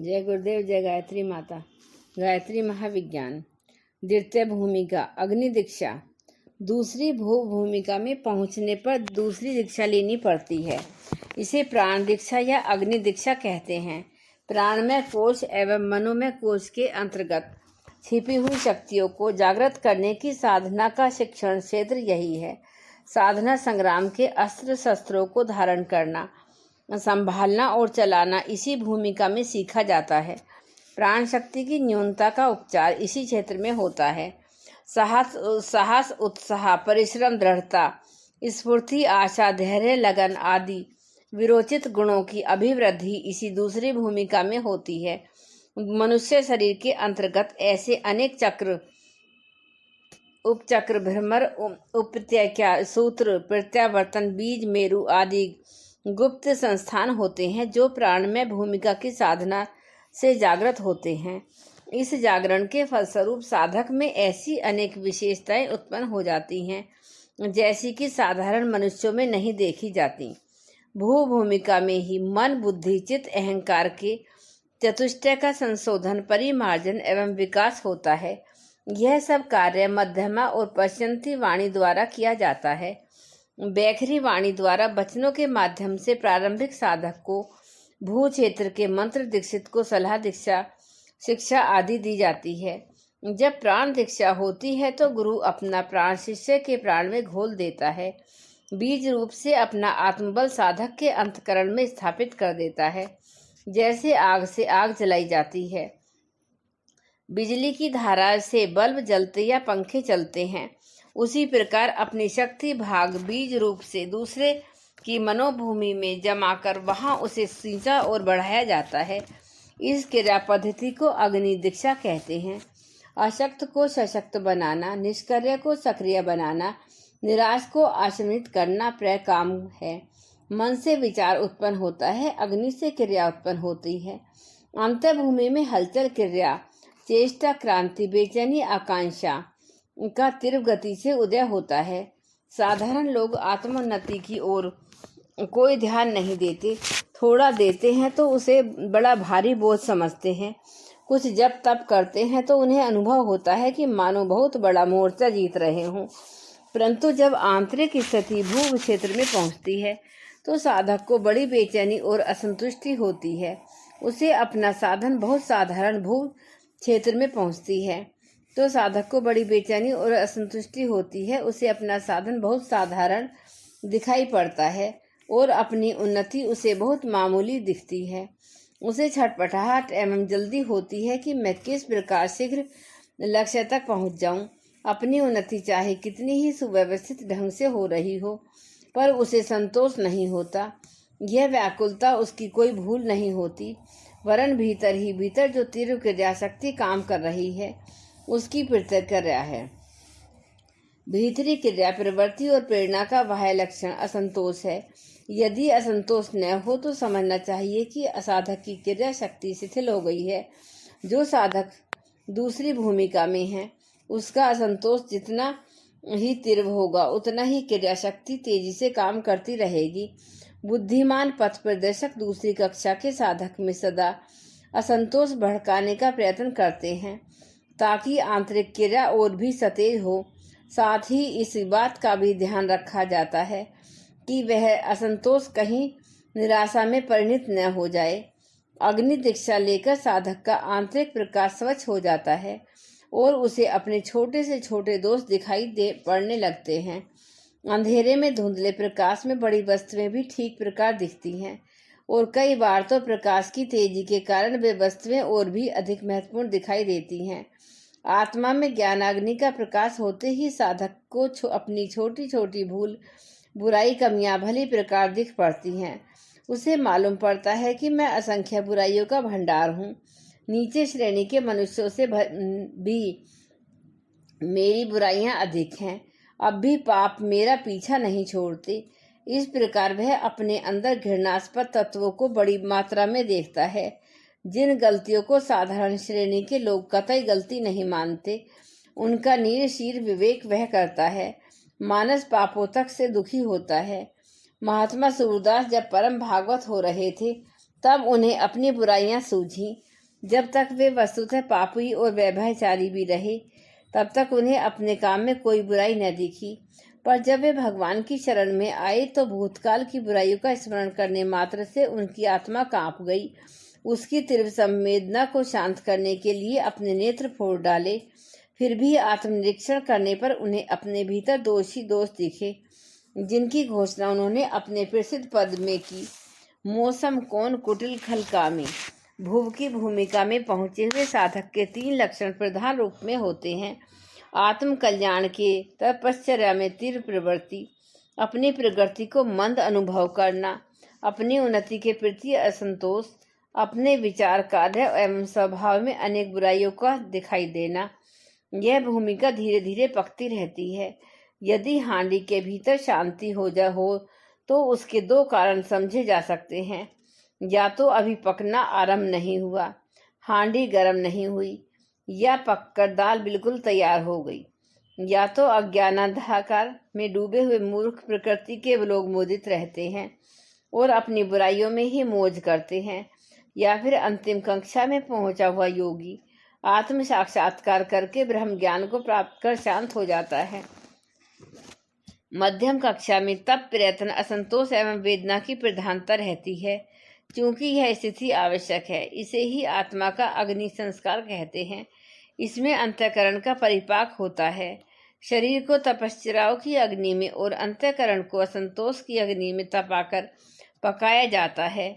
जय गुरुदेव, जय गायत्री माता। गायत्री महाविज्ञान। द्वितीय भूमिका अग्नि दीक्षा। दूसरी भूमिका में पहुंचने पर दूसरी दीक्षा लेनी पड़ती है। इसे प्राण दीक्षा या अग्नि दीक्षा कहते हैं। प्राणमय कोश एवं मनोमय कोश के अंतर्गत छिपी हुई शक्तियों को जागृत करने की साधना का शिक्षण क्षेत्र यही है। साधना संग्राम के अस्त्र शस्त्रों को धारण करना, संभालना और चलाना इसी भूमिका में सीखा जाता है। प्राण शक्ति की न्यूनता का उपचार इसी क्षेत्र में होता है। साहस, उत्साह, परिश्रम, दृढ़ता, स्फूर्ति, आशा, धैर्य, लगन आदि विरोचित गुणों की अभिवृद्धि इसी दूसरी भूमिका में होती है। मनुष्य शरीर के अंतर्गत ऐसे अनेक चक्र, उपचक्र, भ्रमर, उपत्यका, सूत्र, प्रत्यावर्तन, बीज, मेरु आदि गुप्त संस्थान होते हैं जो प्राणमय भूमिका की साधना से जागृत होते हैं। इस जागरण के फलस्वरूप साधक में ऐसी अनेक विशेषताएं उत्पन्न हो जाती हैं जैसी कि साधारण मनुष्यों में नहीं देखी जाती। भूमिका में ही मन, बुद्धि, चित्त, अहंकार के चतुष्टय का संशोधन, परिमार्जन एवं विकास होता है। यह सब कार्य मध्यमा और पश्चंती वाणी द्वारा किया जाता है। बैखरी वाणी द्वारा वचनों के माध्यम से प्रारंभिक साधक को भू क्षेत्र के मंत्र दीक्षित को सलाह दीक्षा, शिक्षा आदि दी जाती है। जब प्राण दीक्षा होती है तो गुरु अपना प्राण शिष्य के प्राण में घोल देता है। बीज रूप से अपना आत्मबल साधक के अंतकरण में स्थापित कर देता है। जैसे आग से आग जलाई जाती है, बिजली की धारा से बल्ब जलते या पंखे चलते हैं, उसी प्रकार अपनी शक्ति भाग बीज रूप से दूसरे की मनोभूमि में जमा कर वहां उसे सींचा और बढ़ाया जाता है। इस क्रिया पद्धति को अग्नि दीक्षा कहते हैं। अशक्त को सशक्त बनाना, निष्क्रिय को सक्रिय बनाना, निराश को आशमित करना प्रिय काम है। मन से विचार उत्पन्न होता है, अग्नि से क्रिया उत्पन्न होती है। अंतर्भूमि में हलचल, क्रिया, चेष्टा, क्रांति, बेचैनी, आकांक्षा का तीव्र गति से उदय होता है। साधारण लोग आत्मोन्नति की ओर कोई ध्यान नहीं देते। थोड़ा देते हैं तो उसे बड़ा भारी बोझ समझते हैं। कुछ जब तब करते हैं तो उन्हें अनुभव होता है कि मानो बहुत बड़ा मोर्चा जीत रहे हों। परंतु जब आंतरिक स्थिति भू क्षेत्र में पहुंचती है तो साधक को बड़ी बेचैनी और असंतुष्टि होती है। उसे अपना साधन बहुत साधारण भू क्षेत्र में पहुंचती है तो साधक को बड़ी बेचैनी और असंतुष्टि होती है। उसे अपना साधन बहुत साधारण दिखाई पड़ता है और अपनी उन्नति उसे बहुत मामूली दिखती है। उसे छटपटाहट एवं जल्दी होती है कि मैं किस प्रकार शीघ्र लक्ष्य तक पहुंच जाऊं। अपनी उन्नति चाहे कितनी ही सुव्यवस्थित ढंग से हो रही हो, पर उसे संतोष नहीं होता। यह व्याकुलता उसकी कोई भूल नहीं होती, वरन भीतर ही भीतर जो तीव्र क्रियाशक्ति काम कर रही है उसकी प्रतिक्रिया है। भीतरी क्रिया, प्रवृत्ति और प्रेरणा का बाह्य लक्षण असंतोष है। यदि असंतोष न हो तो समझना चाहिए कि साधक की क्रिया शक्ति शिथिल हो गई है। जो साधक दूसरी भूमिका में है उसका असंतोष जितना ही तीव्र होगा उतना ही क्रिया शक्ति तेजी से काम करती रहेगी। बुद्धिमान पथ प्रदर्शक दूसरी कक्षा के साधक में सदा असंतोष भड़काने का प्रयत्न करते हैं ताकि आंतरिक क्रिया और भी सतेज हो। साथ ही इस बात का भी ध्यान रखा जाता है कि वह असंतोष कहीं निराशा में परिणत न हो जाए। अग्नि दीक्षा लेकर साधक का आंतरिक प्रकाश स्वच्छ हो जाता है और उसे अपने छोटे से छोटे दोष दिखाई दे पड़ने लगते हैं। अंधेरे में, धुंधले प्रकाश में बड़ी वस्तुएं भी ठीक प्रकार दिखती हैं और कई बार तो प्रकाश की तेजी के कारण वे वस्तुएं और भी अधिक महत्वपूर्ण दिखाई देती हैं। आत्मा में ज्ञानाग्नि का प्रकाश होते ही साधक को अपनी छोटी छोटी भूल, बुराई, कमियां भली प्रकार दिख पड़ती हैं। उसे मालूम पड़ता है कि मैं असंख्य बुराइयों का भंडार हूँ। नीचे श्रेणी के मनुष्यों से भी मेरी बुराइयां अधिक हैं। अब भी पाप मेरा पीछा नहीं छोड़ते। इस प्रकार वह अपने अंदर घृणास्पद तत्वों को बड़ी मात्रा में देखता है। जिन गलतियों को साधारण श्रेणी के लोग कतई गलती नहीं मानते, उनका नीरशीर विवेक वह करता है। मानस पापों तक से दुखी होता है। महात्मा सूरदास जब परम भागवत हो रहे थे तब उन्हें अपनी बुराइयां सूझी। जब तक वे वस्तुतः पापी और व्यभिचारी भी रहे, तब तक उन्हें अपने काम में कोई बुराई न दिखी। पर जब वे भगवान की शरण में आए तो भूतकाल की बुराइयों का स्मरण करने मात्र से उनकी आत्मा कांप गई। उसकी तीव्र संवेदना को शांत करने के लिए अपने नेत्र फोड़ डाले। फिर भी आत्मनिरीक्षण करने पर उन्हें अपने भीतर दोष दिखे, जिनकी घोषणा उन्होंने अपने प्रसिद्ध पद में की। मौसम कौन कुटिल खलकामी। भुव की भूमिका में पहुंचे हुए साधक के 3 लक्षण प्रधान रूप में होते हैं। आत्म कल्याण के तपश्चर्या में तीव्र प्रवृत्ति, अपनी प्रगति को मंद अनुभव करना, अपनी उन्नति के प्रति असंतोष, अपने विचार, कार्य एवं स्वभाव में अनेक बुराइयों का दिखाई देना। यह भूमिका धीरे धीरे पकती रहती है। यदि हांडी के भीतर शांति हो तो उसके 2 कारण समझे जा सकते हैं। या तो अभी पकना आरंभ नहीं हुआ, हांडी गर्म नहीं हुई, या पककर दाल बिल्कुल तैयार हो गई। या तो अज्ञानांधकार में डूबे हुए मूर्ख प्रकृति के लोग मोदित रहते हैं और अपनी बुराइयों में ही मौज करते हैं, या फिर अंतिम कक्षा में पहुंचा हुआ योगी आत्म साक्षात्कार करके ब्रह्म ज्ञान को प्राप्त कर शांत हो जाता है। मध्यम कक्षा में तप, प्रयत्न, असंतोष एवं वेदना की प्रधानता रहती है। क्योंकि यह स्थिति आवश्यक है, इसे ही आत्मा का अग्नि संस्कार कहते हैं। इसमें अंतःकरण का परिपाक होता है। शरीर को तपश्चर्याओं की अग्नि में और अंतःकरण को असंतोष की अग्नि में तपाकर पकाया जाता है।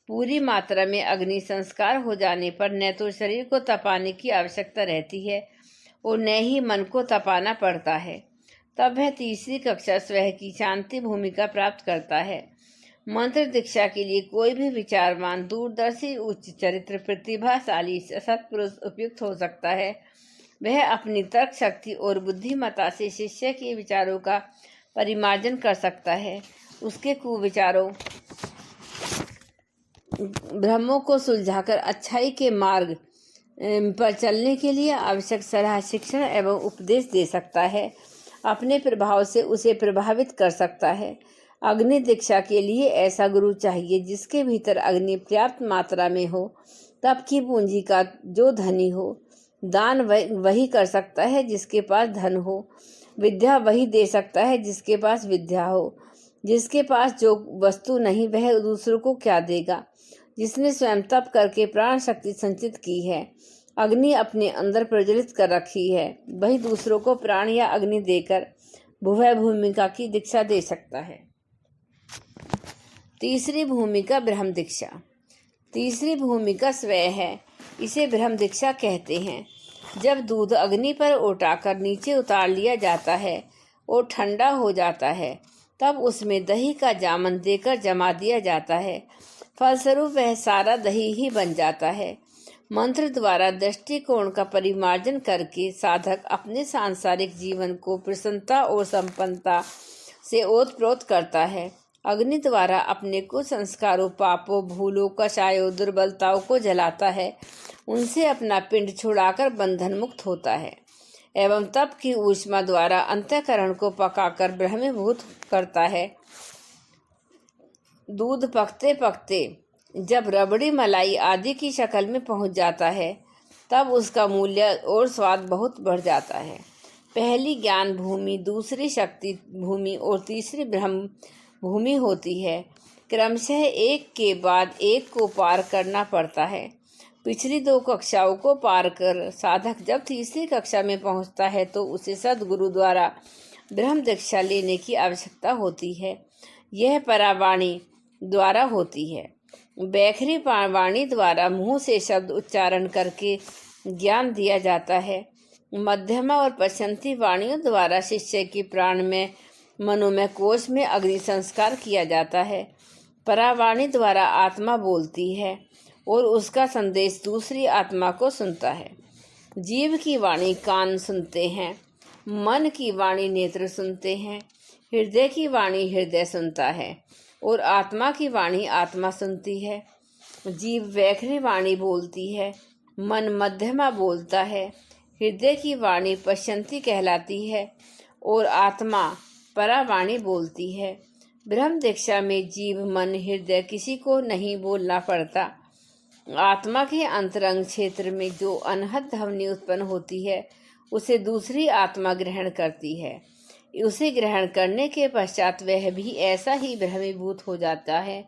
पूरी मात्रा में अग्नि संस्कार हो जाने पर न तो शरीर को तपाने की आवश्यकता रहती है और न ही मन को तपाना पड़ता है। तब वह तीसरी कक्षा स्वयं की शांति भूमिका प्राप्त करता है। मंत्र दीक्षा के लिए कोई भी विचारवान, दूरदर्शी, उच्च चरित्र, प्रतिभाशाली सत्पुरुष उपयुक्त हो सकता है। वह अपनी तर्क शक्ति और बुद्धिमत्ता से शिष्य के विचारों का परिमार्जन कर सकता है। उसके कुविचारों, भ्रमों को सुलझाकर अच्छाई के मार्ग पर चलने के लिए आवश्यक सलाह, शिक्षण एवं उपदेश दे सकता है। अपने प्रभाव से उसे प्रभावित कर सकता है। अग्नि दीक्षा के लिए ऐसा गुरु चाहिए जिसके भीतर अग्नि पर्याप्त मात्रा में हो, तप की पूंजी का जो धनी हो। दान वही कर सकता है जिसके पास धन हो। विद्या वही दे सकता है जिसके पास विद्या हो। जिसके पास जो वस्तु नहीं, वह दूसरों को क्या देगा। जिसने स्वयं तप करके प्राण शक्ति संचित की है, अग्नि अपने अंदर प्रज्वलित कर रखी है, वही दूसरों को प्राण या अग्नि देकर भुवय भूमिका की दीक्षा दे सकता है। तीसरी भूमिका ब्रह्म दीक्षा। तीसरी भूमिका स्वयं है, इसे ब्रह्म दीक्षा कहते हैं। जब दूध अग्नि पर उठाकर नीचे उतार लिया जाता है और ठंडा हो जाता है, तब उसमें दही का जामन देकर जमा दिया जाता है। फलस्वरूप वह सारा दही ही बन जाता है। मंत्र द्वारा दृष्टिकोण का परिमार्जन करके साधक अपने सांसारिक जीवन को प्रसन्नता और संपन्नता से ओतप्रोत करता है। अग्नि द्वारा अपने कुसंस्कारों, पापों, भूलों, कषायों, दुर्बलताओं को जलाता है। उनसे अपना पिंड छुड़ाकर बंधन मुक्त होता है एवं तप की ऊष्मा द्वारा अंतःकरण को पकाकर ब्रह्मीभूत करता है। दूध पकते पकते जब रबड़ी, मलाई आदि की शक्ल में पहुंच जाता है, तब उसका मूल्य और स्वाद बहुत बढ़ जाता है। पहली ज्ञान भूमि, दूसरी शक्ति भूमि और तीसरी ब्रह्म भूमि होती है। क्रमशः एक के बाद एक को पार करना पड़ता है। पिछली 2 कक्षाओं को पार कर साधक जब तीसरी कक्षा में पहुंचता है तो उसे सद्गुरु द्वारा ब्रह्म दीक्षा लेने की आवश्यकता होती है। यह परावाणी द्वारा होती है। बैखरी वाणी द्वारा मुंह से शब्द उच्चारण करके ज्ञान दिया जाता है। मध्यमा और पश्चंती वाणियों द्वारा शिष्य की प्राण में, मनोमय कोश में अग्नि संस्कार किया जाता है। परावाणी द्वारा आत्मा बोलती है और उसका संदेश दूसरी आत्मा को सुनता है। जीव की वाणी कान सुनते हैं, मन की वाणी नेत्र सुनते हैं, हृदय की वाणी हृदय सुनता है और आत्मा की वाणी आत्मा सुनती है। जीव वैखरी वाणी बोलती है, मन मध्यमा बोलता है, हृदय की वाणी पश्चंती कहलाती है और आत्मा परावाणी बोलती है। ब्रह्म दीक्षा में जीव, मन, हृदय किसी को नहीं बोलना पड़ता। आत्मा के अंतरंग क्षेत्र में जो अनहद ध्वनि उत्पन्न होती है उसे दूसरी आत्मा ग्रहण करती है। उसे ग्रहण करने के पश्चात वह भी ऐसा ही भ्रमीभूत हो जाता है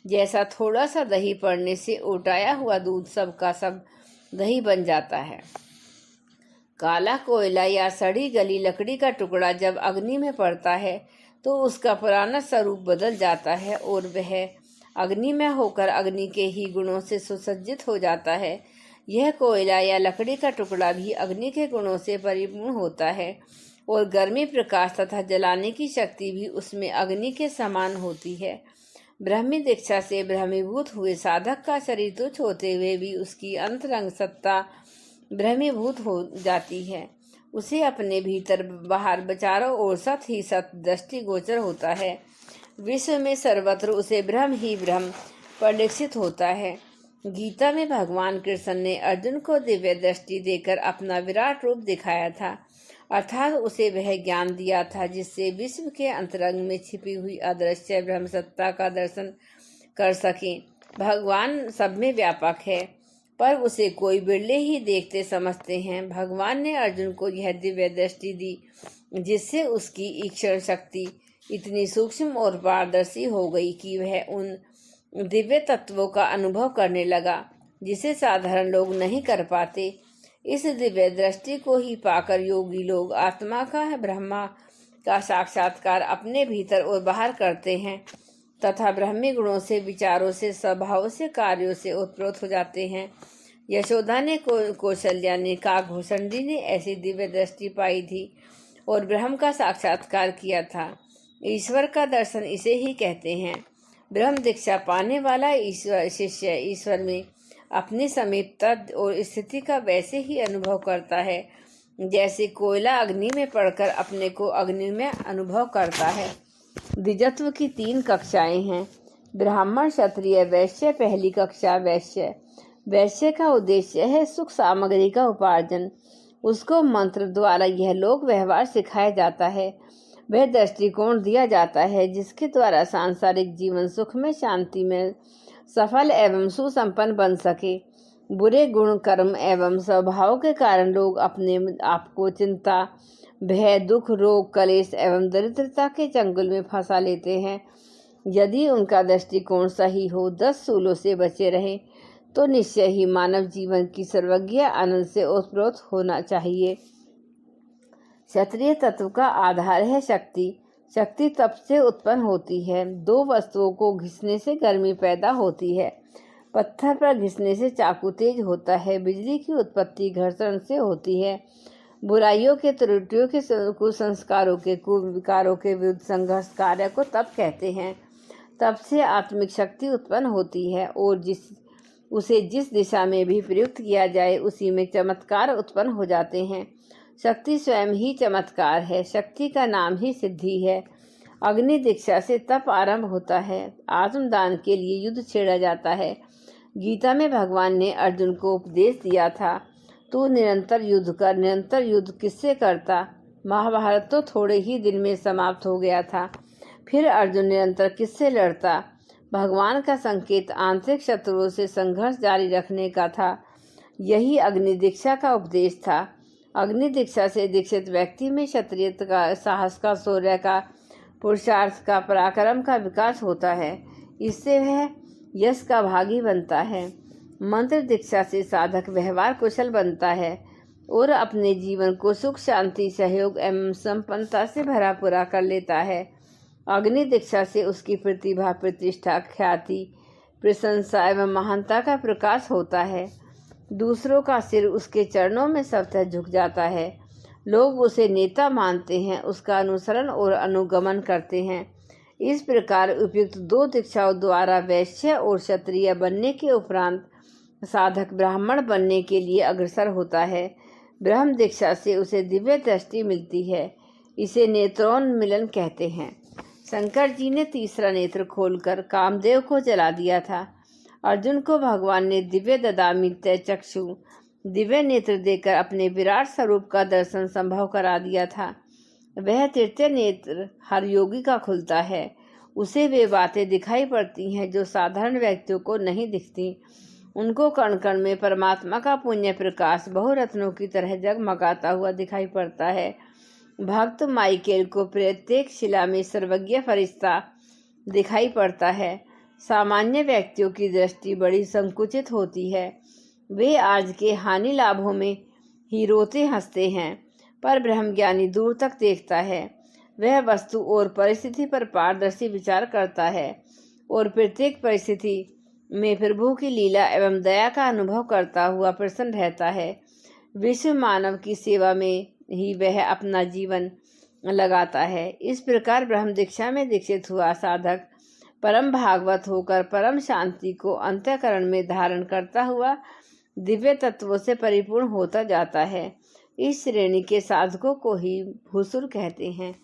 जैसा थोड़ा सा दही पड़ने से उटाया हुआ दूध सब का सब दही बन जाता है। काला कोयला या सड़ी गली लकड़ी का टुकड़ा जब अग्नि में पड़ता है तो उसका पुराना स्वरूप बदल जाता है और वह अग्नि में होकर अग्नि के ही गुणों से सुसज्जित हो जाता है। यह कोयला या लकड़ी का टुकड़ा भी अग्नि के गुणों से परिपूर्ण होता है और गर्मी, प्रकाश तथा जलाने की शक्ति भी उसमें अग्नि के समान होती है। ब्रह्मी दीक्षा से भ्रमीभूत हुए साधक का शरीर तुच्छ होते हुए भी उसकी अंतरंग सत्ता भ्रमीभूत हो जाती है। उसे अपने भीतर बाहर चारों ओर सत ही सत दृष्टि गोचर होता है। विश्व में सर्वत्र उसे ब्रह्म ही ब्रह्म परिलक्षित होता है। गीता में भगवान कृष्ण ने अर्जुन को दिव्य दृष्टि देकर अपना विराट रूप दिखाया था, अर्थात उसे वह ज्ञान दिया था जिससे विश्व के अंतरंग में छिपी हुई अदृश्य ब्रह्म सत्ता का दर्शन कर सकें। भगवान सब में व्यापक है पर उसे कोई बिरले ही देखते समझते हैं। भगवान ने अर्जुन को यह दिव्य दृष्टि दी जिससे उसकी ईश्वर शक्ति इतनी सूक्ष्म और पारदर्शी हो गई कि वह उन दिव्य तत्वों का अनुभव करने लगा जिसे साधारण लोग नहीं कर पाते। इस दिव्य दृष्टि को ही पाकर योगी लोग आत्मा का ब्रह्मा का साक्षात्कार अपने भीतर और बाहर करते हैं तथा ब्रह्मी गुणों से, विचारों से, स्वभाव से, कार्यों से उत्प्रोत हो जाते हैं। यशोदा ने, कौशल्या ने, काकभूषणी ने ऐसी दिव्य दृष्टि पाई थी और ब्रह्म का साक्षात्कार किया था। ईश्वर का दर्शन इसे ही कहते हैं। ब्रह्म दीक्षा पाने वाला ईश्वर शिष्य ईश्वर में अपनी समीपता और स्थिति का वैसे ही अनुभव करता है जैसे कोयला अग्नि में पड़कर अपने को अग्नि में अनुभव करता है। द्विजत्व की 3 कक्षाएं हैं, ब्राह्मण, क्षत्रिय, वैश्य। पहली कक्षा वैश्य। वैश्य का उद्देश्य है सुख सामग्री का उपार्जन। उसको मंत्र द्वारा यह लोक व्यवहार सिखाया जाता है। वह दृष्टिकोण दिया जाता है जिसके द्वारा सांसारिक जीवन सुख में, शांति में सफल एवं सुसंपन्न बन सके। बुरे गुण, कर्म एवं स्वभाव के कारण लोग अपने आप को चिंता, भय, दुख, रोग, कलेश एवं दरिद्रता के चंगुल में फंसा लेते हैं। यदि उनका दृष्टिकोण सही हो, 10 सूलों से बचे रहे तो निश्चय ही मानव जीवन की सर्वज्ञ आनंद से ओतप्रोत होना चाहिए। क्षत्रिय तत्व का आधार है शक्ति। शक्ति तप से उत्पन्न होती है। 2 वस्तुओं को घिसने से गर्मी पैदा होती है। पत्थर पर घिसने से चाकू तेज होता है। बिजली की उत्पत्ति घर्षण से होती है। बुराइयों के, त्रुटियों के, कुसंस्कारों के, कुविकारों के विरुद्ध संघर्ष कार्य को तप कहते हैं। तप से आत्मिक शक्ति उत्पन्न होती है और उसे जिस दिशा में भी प्रयुक्त किया जाए उसी में चमत्कार उत्पन्न हो जाते हैं। शक्ति स्वयं ही चमत्कार है। शक्ति का नाम ही सिद्धि है। अग्नि दीक्षा से तप आरंभ होता है। आत्मदान के लिए युद्ध छेड़ा जाता है। गीता में भगवान ने अर्जुन को उपदेश दिया था, तू निरंतर युद्ध कर। निरंतर युद्ध किससे करता? महाभारत तो थोड़े ही दिन में समाप्त हो गया था। फिर अर्जुन निरंतर किससे लड़ता? भगवान का संकेत आंतरिक शत्रुओं से संघर्ष जारी रखने का था। यही अग्नि दीक्षा का उपदेश था। अग्नि दीक्षा से दीक्षित व्यक्ति में क्षत्रियता का, साहस का, शौर्य का, पुरुषार्थ का, पराक्रम का विकास होता है। इससे वह यश का भागी बनता है। मंत्र दीक्षा से साधक व्यवहार कुशल बनता है और अपने जीवन को सुख, शांति, सहयोग एवं संपन्नता से भरा पूरा कर लेता है। अग्नि दीक्षा से उसकी प्रतिभा, प्रतिष्ठा, ख्याति, प्रशंसा एवं महानता का प्रकाश होता है। दूसरों का सिर उसके चरणों में स्वतः झुक जाता है। लोग उसे नेता मानते हैं, उसका अनुसरण और अनुगमन करते हैं। इस प्रकार उपयुक्त 2 दीक्षाओं द्वारा वैश्य और क्षत्रिय बनने के उपरांत साधक ब्राह्मण बनने के लिए अग्रसर होता है। ब्रह्म दीक्षा से उसे दिव्य दृष्टि मिलती है। इसे नेत्रोन्मिलन कहते हैं। शंकर जी ने तीसरा नेत्र खोलकर कामदेव को जला दिया था। अर्जुन को भगवान ने दिव्य ददामी चक्षु, दिव्य नेत्र देकर अपने विराट स्वरूप का दर्शन संभव करा दिया था। वह तृतीय नेत्र हर योगी का खुलता है। उसे वे बातें दिखाई पड़ती हैं जो साधारण व्यक्तियों को नहीं दिखती। उनको कण कण में परमात्मा का पुण्य प्रकाश बहुरत्नों की तरह जगमगाता हुआ दिखाई पड़ता है। भक्त माइकेल को प्रत्येक शिला में सर्वज्ञ फरिश्ता दिखाई पड़ता है। सामान्य व्यक्तियों की दृष्टि बड़ी संकुचित होती है। वे आज के हानि लाभों में ही रोते हंसते हैं, पर ब्रह्मज्ञानी दूर तक देखता है। वह वस्तु और परिस्थिति पर पारदर्शी विचार करता है और प्रत्येक परिस्थिति में प्रभु की लीला एवं दया का अनुभव करता हुआ प्रसन्न रहता है। विश्व मानव की सेवा में ही वह अपना जीवन लगाता है। इस प्रकार ब्रह्म दीक्षा में दीक्षित हुआ साधक परम भागवत होकर परम शांति को अंतःकरण में धारण करता हुआ दिव्य तत्वों से परिपूर्ण होता जाता है। इस श्रेणी के साधकों को ही भूसुर कहते हैं।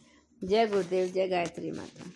जय गुरुदेव, जय गायत्री माता।